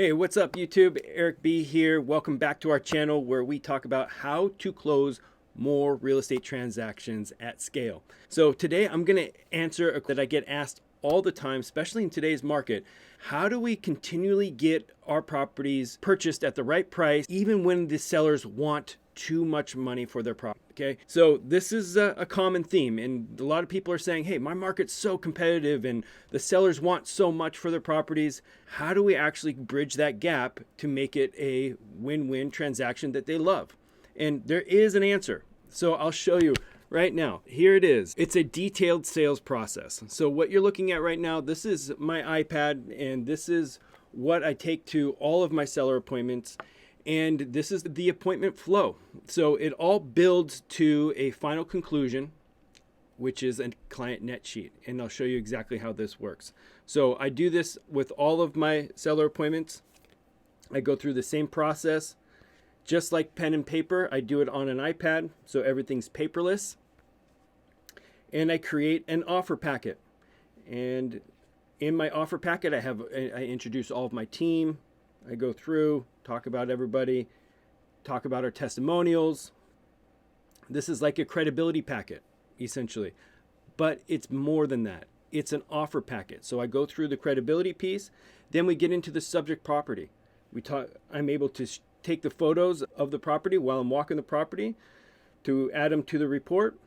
Hey, what's up YouTube? Eric B here. Welcome back to our channel where we talk about how to close more real estate transactions at scale. So today I'm going to answer a question that I get asked all the time, especially in today's market. How do we continually get our properties purchased at the right price even when the sellers want too much money for their property? Okay, so this is a common theme, and a lot of people are saying, hey, my market's so competitive and the sellers want so much for their properties. How do we actually bridge that gap to make it a win-win transaction that they love? And there is an answer. So I'll show you right now. Here it is. It's a detailed sales process. So what you're looking at right now, this is my iPad, and this is what I take to all of my seller appointments. And this is the appointment flow. So it all builds to a final conclusion, which is a client net sheet. And I'll show you exactly how this works. So I do this with all of my seller appointments. I go through the same process. Just like pen and paper, I do it on an iPad, so everything's paperless. And I create an offer packet. And in my offer packet, I introduce all of my team. I go through, talk about everybody, talk about our testimonials. This is like a credibility packet, essentially. But it's more than that. It's an offer packet. So I go through the credibility piece. Then we get into the subject property. I'm able to take the photos of the property while I'm walking the property to add them to the report.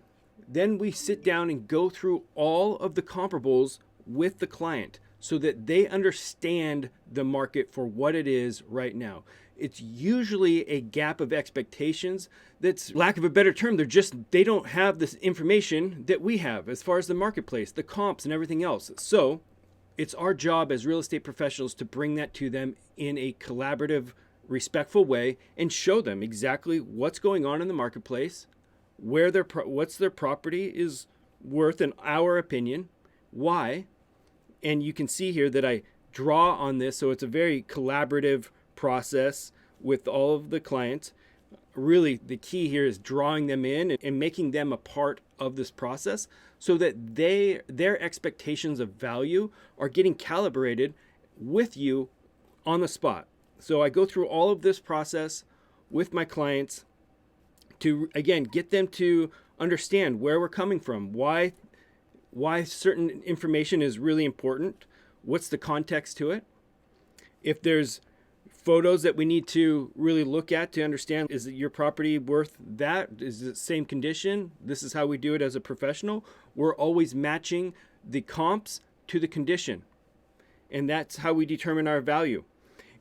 Then we sit down and go through all of the comparables with the client so that they understand the market for what it is right now. It's usually a gap of expectations that's, lack of a better term, they don't have this information that we have as far as the marketplace, the comps and everything else. So it's our job as real estate professionals to bring that to them in a collaborative, respectful way and show them exactly what's going on in the marketplace, what's their property is worth in our opinion, why. And you can see here that I draw on this, so it's a very collaborative process with all of the clients. Really, the key here is drawing them in and making them a part of this process so that their expectations of value are getting calibrated with you on the spot. So I go through all of this process with my clients to, again, get them to understand where we're coming from, why certain information is really important, what's the context to it. If there's photos that we need to really look at to understand, is your property worth that? Is it the same condition? This is how we do it as a professional. We're always matching the comps to the condition. And that's how we determine our value.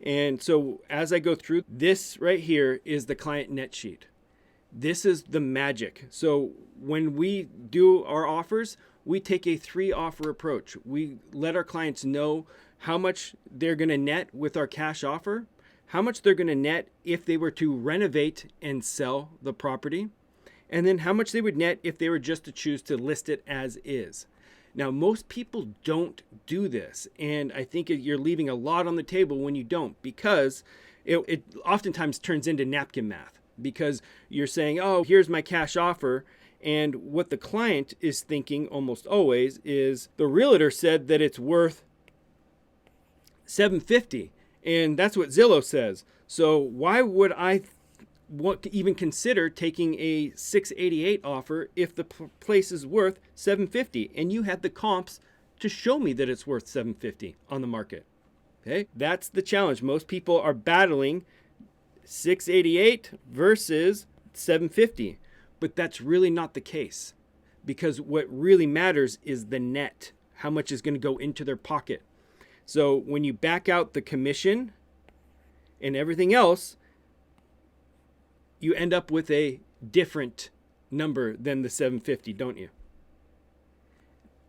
And so as I go through, this right here is the client net sheet. This is the magic. So when we do our offers, we take a 3-offer approach. We let our clients know how much they're going to net with our cash offer, how much they're going to net if they were to renovate and sell the property, and then how much they would net if they were just to choose to list it as is. Now, most people don't do this, and I think you're leaving a lot on the table when you don't, because it oftentimes turns into napkin math, because you're saying, oh, here's my cash offer. And what the client is thinking almost always is the realtor said that it's worth $750, and that's what Zillow says. So why would I want to even consider taking a $688 offer if the place is worth $750 and you had the comps to show me that it's worth $750 on the market? Okay, that's the challenge. Most people are battling $688 versus $750. But that's really not the case, because what really matters is the net, how much is going to go into their pocket. So when you back out the commission and everything else, you end up with a different number than the 750, don't you?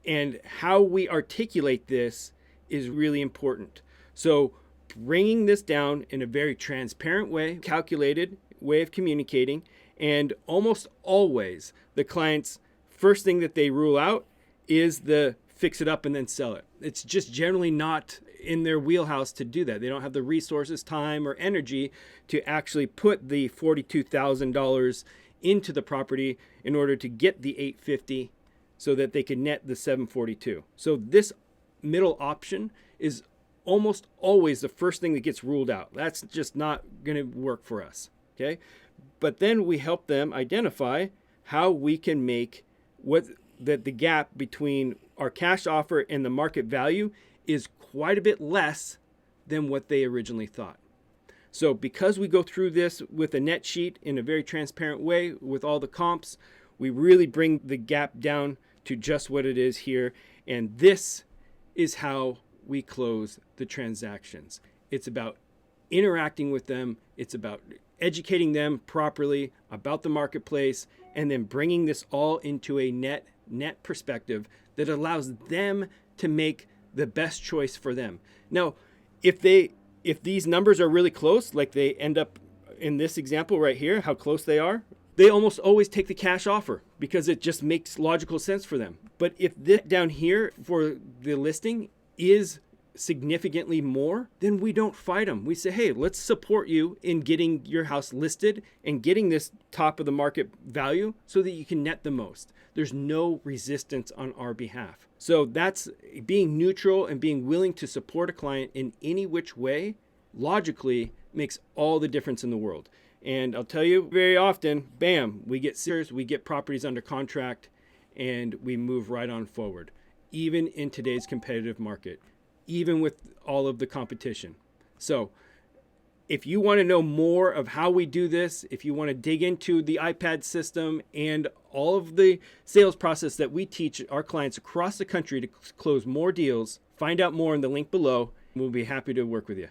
And how we articulate this is really important. So bringing this down in a very transparent way, calculated way of communicating. And almost always the client's first thing that they rule out is the fix it up and then sell it. It's just generally not in their wheelhouse to do that. They don't have the resources, time, or energy to actually put the $42,000 into the property in order to get the $850 so that they can net the $742. So this middle option is almost always the first thing that gets ruled out. That's just not going to work for us. Okay. But then we help them identify how we can make the gap between our cash offer and the market value is quite a bit less than what they originally thought. So because we go through this with a net sheet in a very transparent way with all the comps, we really bring the gap down to just what it is here. And this is how we close the transactions. It's about interacting with them. It's about educating them properly about the marketplace, and then bringing this all into a net perspective that allows them to make the best choice for them. Now, if these numbers are really close, like they end up in this example right here, how close they are, they almost always take the cash offer because it just makes logical sense for them. But if this down here for the listing is significantly more, then we don't fight them. We say, hey, let's support you in getting your house listed and getting this top of the market value so that you can net the most. There's no resistance on our behalf. So that's being neutral and being willing to support a client in any which way, logically makes all the difference in the world. And I'll tell you, very often, bam, we get serious, we get properties under contract, and we move right on forward, even in today's competitive market, even with all of the competition. So if you want to know more of how we do this, if you want to dig into the iPad system and all of the sales process that we teach our clients across the country to close more deals, find out more in the link below. We'll be happy to work with you.